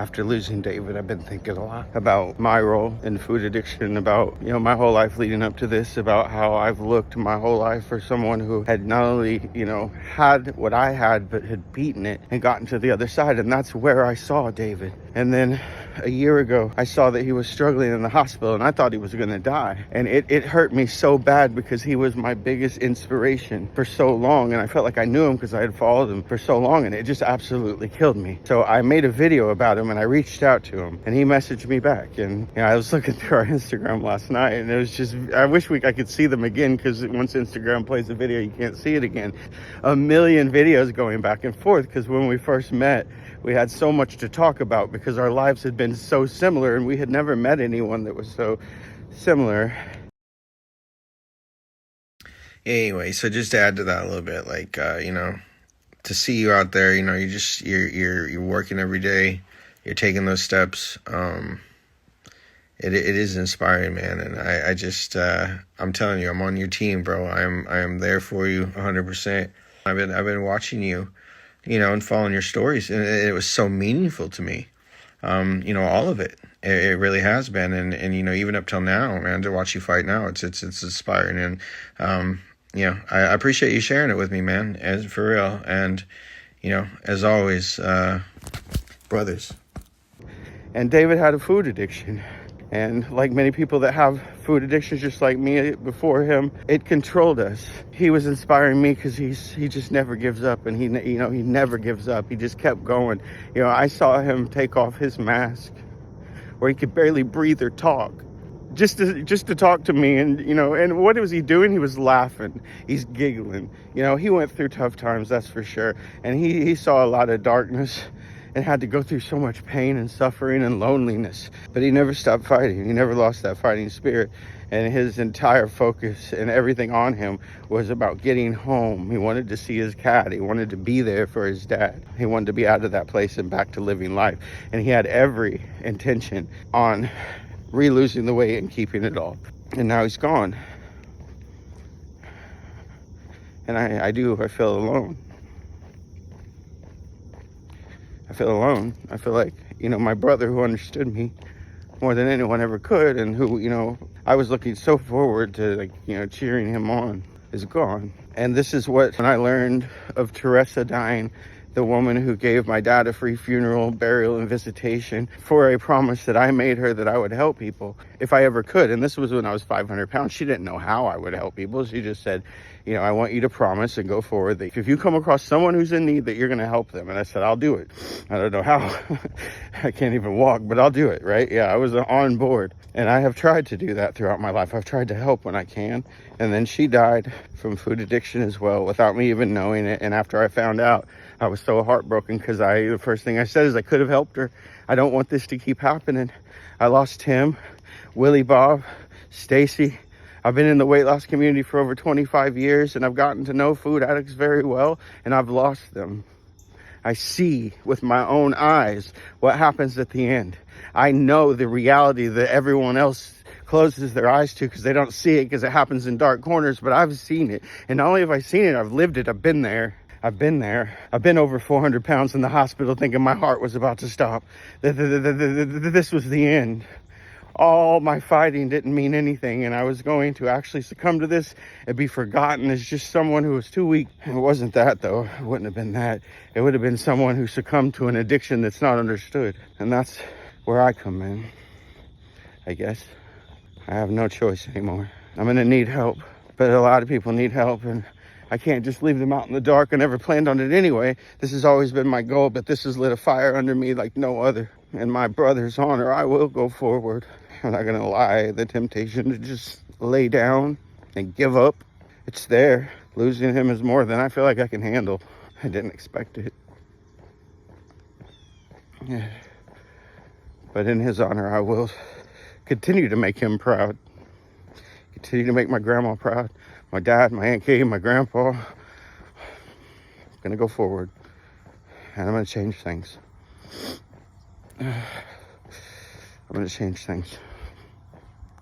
after losing David, I've been thinking a lot about my role in food addiction, about, you know, my whole life leading up to this, about how I've looked my whole life for someone who had not only, you know, had what I had, but had beaten it and gotten to the other side. And that's where I saw David. And then a year ago, I saw that he was struggling in the hospital, and I thought he was going to die. And it hurt me so bad because he was my biggest inspiration for so long. And I felt like I knew him because I had followed him for so long, and it just absolutely killed me. So I made a video about him, and I reached out to him, and he messaged me back. And you know, I was looking through our Instagram last night, and it was just, I wish I could see them again, because once Instagram plays a video, you can't see it again. A million videos going back and forth, because when we first met, we had so much to talk about because our lives had been so similar, and we had never met anyone that was so similar. Anyway, so just to add to that a little bit, like, you know, to see you out there, you know, you're working every day, you're taking those steps. It is inspiring, man. And I just, I'm telling you, I'm on your team, bro. I am there for you 100%. I've been watching you, you know, and following your stories, and it was so meaningful to me. You know, all of it. It really has been, and you know, even up till now, man, to watch you fight now, it's inspiring, and you know, I appreciate you sharing it with me, man, as for real. And you know, as always, brothers. And David had a food addiction. And like many people that have food addictions, just like me before him, it controlled us. He was inspiring me because he just never gives up, and he never gives up. He just kept going. You know, I saw him take off his mask where he could barely breathe or talk, just to talk to me. And you know, and what was he doing? He was laughing. He's giggling. You know, he went through tough times, that's for sure. And he saw a lot of darkness, and had to go through so much pain and suffering and loneliness. But he never stopped fighting. He never lost that fighting spirit. And his entire focus and everything on him was about getting home. He wanted to see his cat. He wanted to be there for his dad. He wanted to be out of that place and back to living life. And he had every intention on re-losing the weight and keeping it all. And now he's gone. And I feel alone. I feel alone. I feel like, you know, my brother, who understood me more than anyone ever could, and who, you know, I was looking so forward to, like, you know, cheering him on, is gone. And this is when I learned of Teresa dying, the woman who gave my dad a free funeral, burial, and visitation for a promise that I made her that I would help people if I ever could. And this was when I was 500 pounds. She didn't know how I would help people. She just said, you know, I want you to promise and go forward that if you come across someone who's in need, that you're going to help them. And I said, I'll do it. I don't know how. I can't even walk, but I'll do it, right? Yeah, I was on board. And I have tried to do that throughout my life. I've tried to help when I can. And then she died from food addiction as well, without me even knowing it. And after I found out, I was so heartbroken, because the first thing I said is I could have helped her. I don't want this to keep happening. I lost Tim, Willie Bob, Stacy. I've been in the weight loss community for over 25 years, and I've gotten to know food addicts very well, and I've lost them. I see with my own eyes what happens at the end. I know the reality that everyone else closes their eyes to because they don't see it, because it happens in dark corners, but I've seen it. And not only have I seen it, I've lived it. I've been there. I've been over 400 pounds in the hospital thinking my heart was about to stop. This was the end. All my fighting didn't mean anything, and I was going to actually succumb to this and be forgotten as just someone who was too weak. It wasn't that, though. It wouldn't have been that. It would have been someone who succumbed to an addiction that's not understood. And that's where I come in, I guess. I have no choice anymore. I'm going to need help, but a lot of people need help, and I can't just leave them out in the dark. I never planned on it anyway. This has always been my goal, but this has lit a fire under me like no other. In my brother's honor, I will go forward. I'm not going to lie. The temptation to just lay down and give up, it's there. Losing him is more than I feel like I can handle. I didn't expect it. Yeah. But in his honor, I will continue to make him proud. Continue to make my grandma proud. My dad, my Aunt Kay, my grandpa. I'm going to go forward. And I'm going to change things. I'm going to change things.